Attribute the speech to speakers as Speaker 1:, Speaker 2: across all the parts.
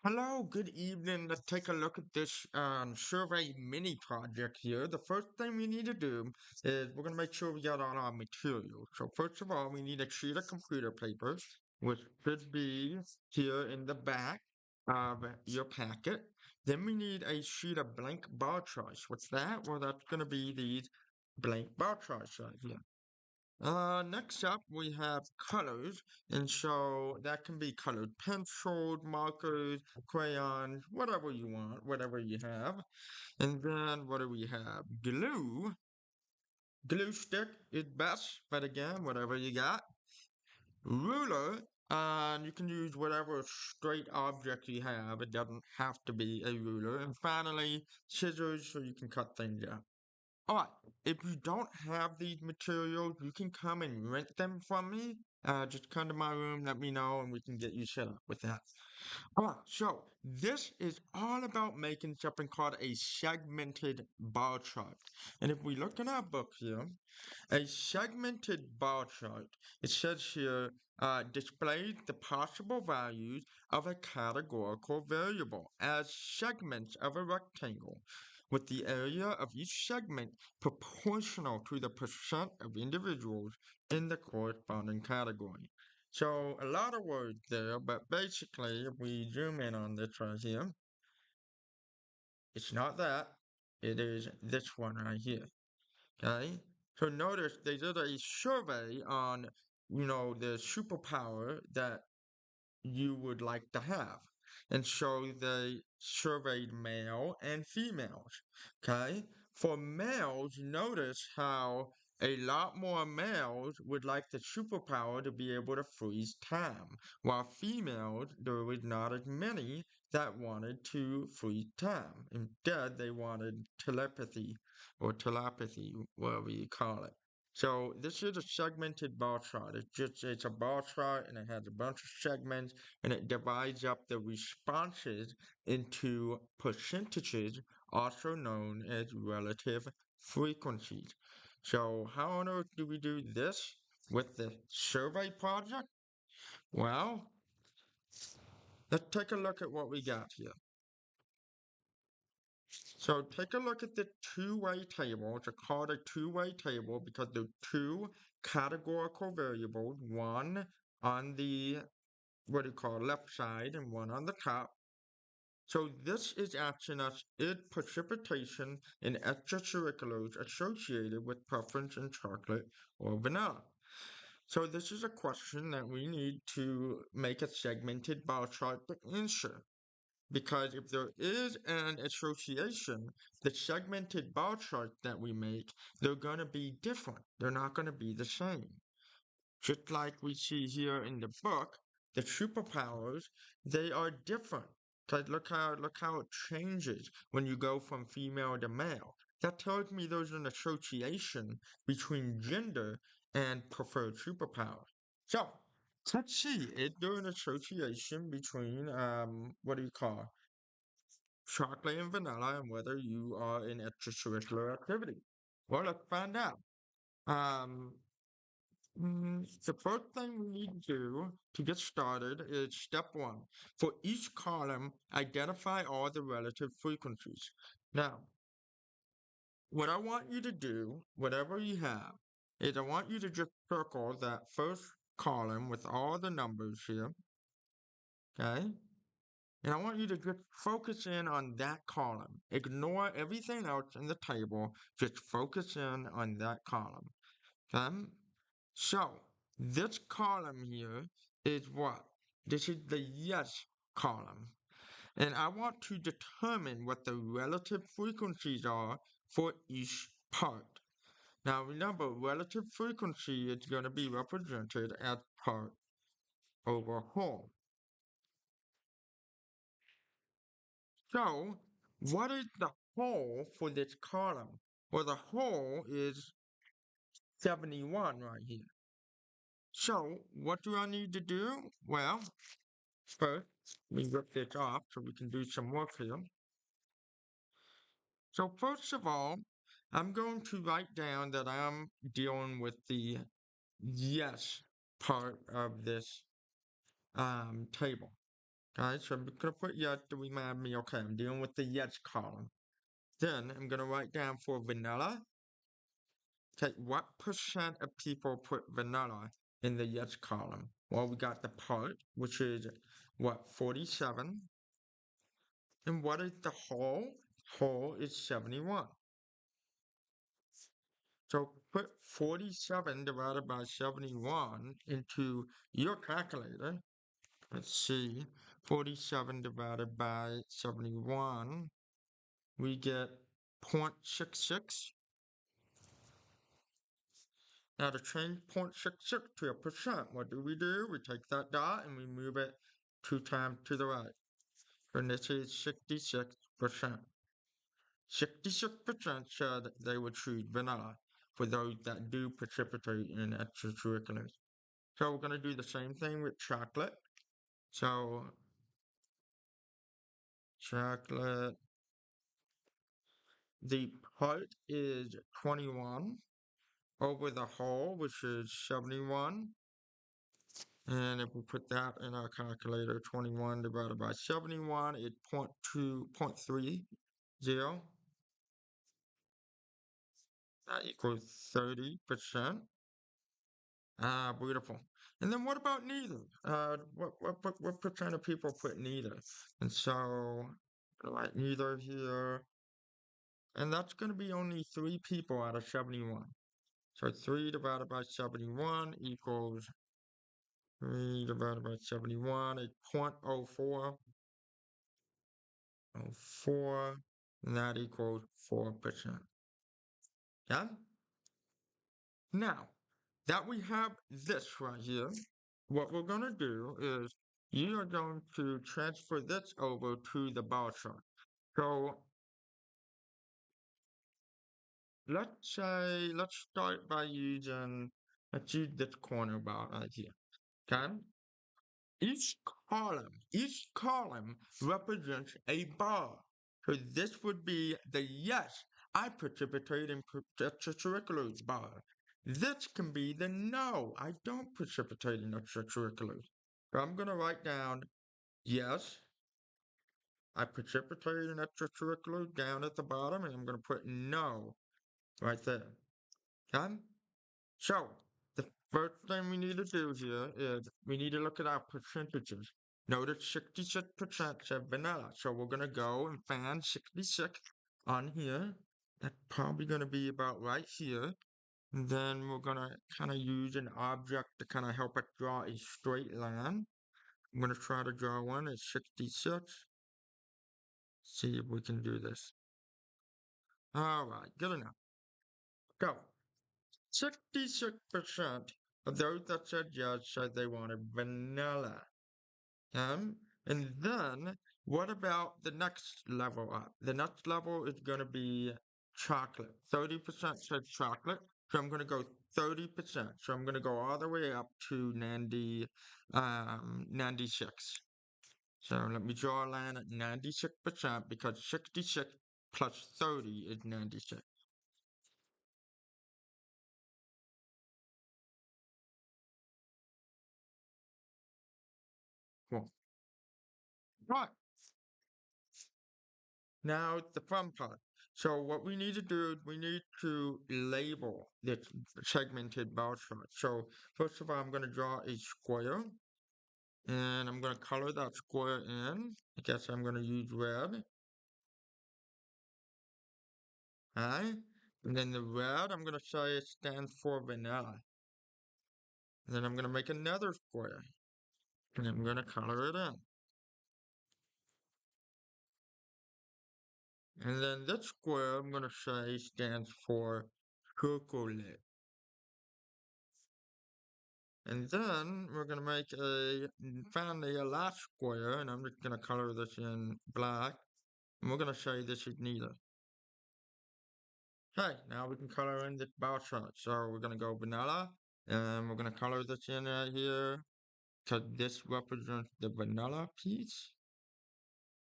Speaker 1: Hello, good evening. Let's take a look at this survey mini project here. The first thing we need to do is we're going to make sure we got all our materials. So first of all, we need a sheet of computer paper, which should be here in the back of your packet. Then we need a sheet of blank bar charts. What's that? Well, that's going to be these blank bar charts right here. Next up we have colors, and so that can be colored pencils, markers, crayons, whatever you want, whatever you have. And then what do we have? Glue. Glue stick is best, but again, whatever you got. Ruler, and you can use whatever straight object you have. It doesn't have to be a ruler. And finally, scissors so you can cut things out. Alright, if you don't have these materials, you can come and rent them from me. Just come to my room, let me know, and we can get you set up with that. Alright, so this is all about making something called a segmented bar chart. And if we look in our book here, a segmented bar chart, it says here, displays the possible values of a categorical variable as segments of a rectangle, with the area of each segment proportional to the percent of individuals in the corresponding category. So a lot of words there, but basically, if we zoom in on this right here, it's not that. It is this one right here. Okay. So notice they did a survey on, the superpower that you would like to have. And so they surveyed male and females. Okay. For males, notice how a lot more males would like the superpower to be able to freeze time, while females, there was not as many that wanted to freeze time. Instead, they wanted telepathy or telepathy, whatever you call it. So this is a segmented bar chart. It's a bar chart and it has a bunch of segments and it divides up the responses into percentages, also known as relative frequencies. So how on earth do we do this with the survey project? Well, let's take a look at what we got here. So take a look at the two-way table. It's called a two-way table because there are two categorical variables, one on the, what do you call, left side and one on the top. So this is asking us, is precipitation in extracurriculars associated with preference in chocolate or vanilla? So this is a question that we need to make a segmented bar chart to answer. Because if there is an association, the segmented bar charts that we make, they're going to be different. They're not going to be the same. Just like we see here in the book, the superpowers, they are different. Cause look how it changes when you go from female to male. That tells me there's an association between gender and preferred superpower. So let's see, is there an association between what do you call chocolate and vanilla and whether you are in extracurricular activity? Well, let's find out. Um, the first thing we need to do to get started is step one. For each column, identify all the relative frequencies. Now, what I want you to do, whatever you have, is I want you to just circle that first column with all the numbers here, okay? And I want you to just focus in on that column. Ignore everything else in the table. Just focus in on that column. Okay? So, this column here is what? This is the yes column. And I want to determine what the relative frequencies are for each part. Now remember, relative frequency is going to be represented as part over whole. So, what is the whole for this column? Well, the whole is 71 right here. So, what do I need to do? Well, first, let me rip this off so we can do some work here. So, first of all, I'm going to write down that I'm dealing with the yes part of this table. Okay, so I'm gonna put yes to remind me, okay, I'm dealing with the yes column. Then I'm gonna write down for vanilla. Okay, what percent of people put vanilla in the yes column? Well, we got the part, which is what, 47. And what is the whole? Whole is 71. So put 47 divided by 71 into your calculator. Let's see, 47 divided by 71, we get 0.66. Now to change 0.66 to a percent, what do? We take that dot and we move it 2 times to the right. And this is 66%. 66% said they would choose vanilla for those that do participate in extracurriculars. So we're going to do the same thing with chocolate. So chocolate, the part is 21 over the whole, which is 71. And if we put that in our calculator, 21 divided by 71 is 0.30. That equals 30%. Ah, beautiful. And then what about neither? What percent of people put neither? And so, like neither here, and that's going to be only 3 people out of 71. So 3 divided by 71 equals 3 divided by 71 is 0.04. 04, and that equals 4%. Yeah? Now, that we have this right here, what we're going to do is you are going to transfer this over to the bar chart. So let's start by let's use this corner bar right here. Okay? Each column represents a bar. So this would be the yes, I participate in extracurriculars bar. This can be the no, I don't participate in extracurriculars. So I'm going to write down yes, I participate in extracurriculars down at the bottom, and I'm going to put no right there. Okay? So, the first thing we need to do here is we need to look at our percentages. Notice 66% said vanilla. So we're going to go and find 66 on here. That's probably going to be about right here. And then we're going to kind of use an object to kind of help us draw a straight line. I'm going to try to draw one at 66. See if we can do this. All right, good enough. Go. 66% of those that said yes said they wanted vanilla. And then what about the next level up? The next level is going to be chocolate. 30% said chocolate. So I'm going to go 30%. So I'm going to go all the way up to 96. So let me draw a line at 96% because 66 plus 30 is 96. Cool. Right. Now it's the fun part. So what we need to do is we need to label this segmented bar chart. So first of all, I'm going to draw a square and I'm going to color that square in. I guess I'm going to use red. Alright. And then the red, I'm going to say it stands for vanilla. And then I'm going to make another square and I'm going to color it in. And then this square, I'm going to say stands for chocolate. And then we're going to make finally a last square, and I'm just going to color this in black. And we're going to say this is neither. Okay, now we can color in the bar chart. So we're going to go vanilla, and we're going to color this in right here, because this represents the vanilla piece.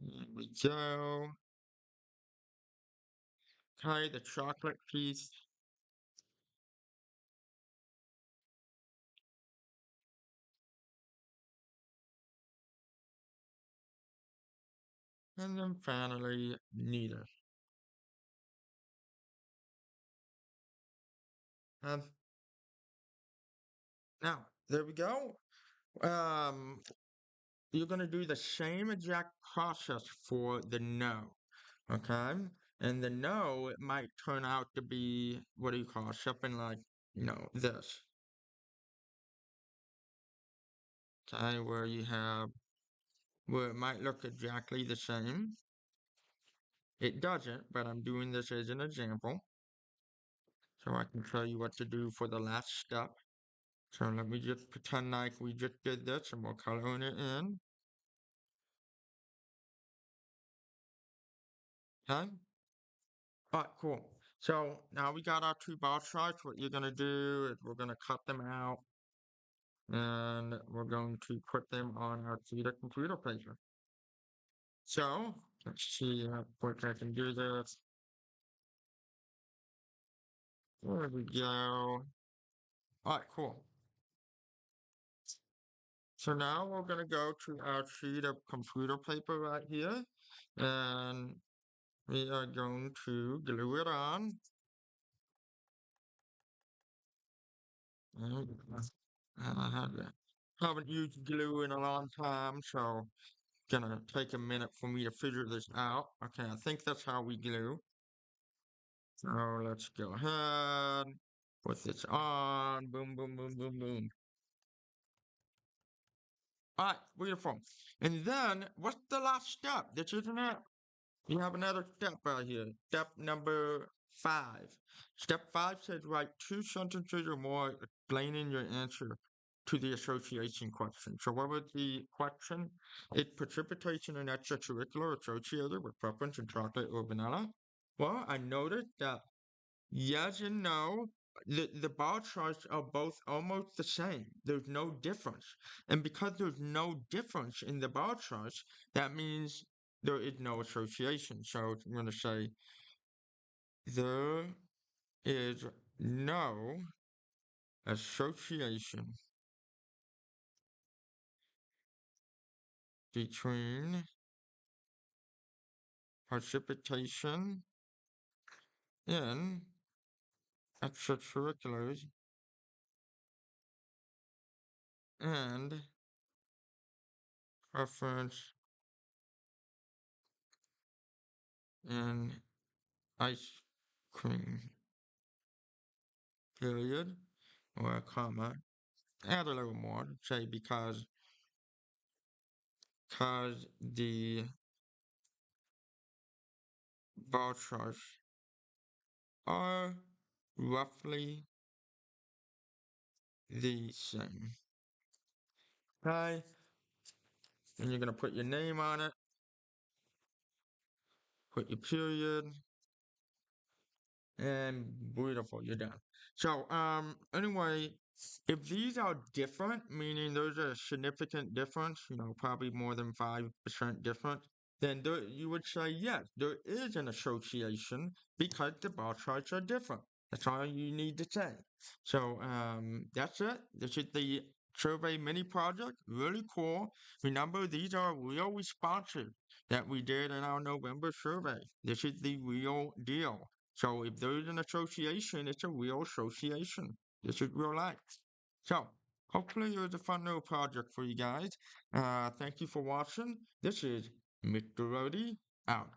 Speaker 1: There we go. Okay, the chocolate piece. And then finally, neither. And now, there we go. Um, you're going to do the same exact process for the no. Okay? And the no, it might turn out to be, what do you call it? Something like, this. Okay? Where it might look exactly the same. It doesn't, but I'm doing this as an example. So I can show you what to do for the last step. So let me just pretend like we just did this and we're coloring it in. Okay? Alright, cool. So now we got our two bar charts. What you're gonna do is we're gonna cut them out and we're going to put them on our computer paper. So let's see how quick I can do this. There we go. Alright, cool. So now we're gonna go to our sheet of computer paper right here and we are going to glue it on. And haven't used glue in a long time, so gonna take a minute for me to figure this out. Okay, I think that's how we glue. So let's go ahead, put this on, boom, boom, boom, boom, boom. All right, beautiful. And then what's the last step? This isn't it. You have another step right here. Step number 5. Step 5 says write 2 sentences or more explaining your answer to the association question. So what was the question? Is precipitation and extracurricular associated with preference in chocolate or vanilla? Well, I noticed that yes and no. The bar charts are both almost the same. There's no difference. And because there's no difference in the bar charts, that means there is no association. So I'm going to say there is no association between precipitation in extracurriculars and preference in ice cream. Period or a comma. Add a little more, say because the bar charts are roughly the same. Okay, and you're gonna put your name on it, put your period, and beautiful, you're done. So, anyway, if these are different, meaning there's a significant difference, probably more than 5% difference, then you would say, yes, there is an association because the bar charts are different. That's all you need to say. So, that's it. This is the survey mini project. Really cool. Remember, these are real responses that we did in our November survey. This is the real deal. So if there's an association, it's a real association. This is real life. So hopefully it was a fun little project for you guys. Thank you for watching. This is Mr. Rodi out.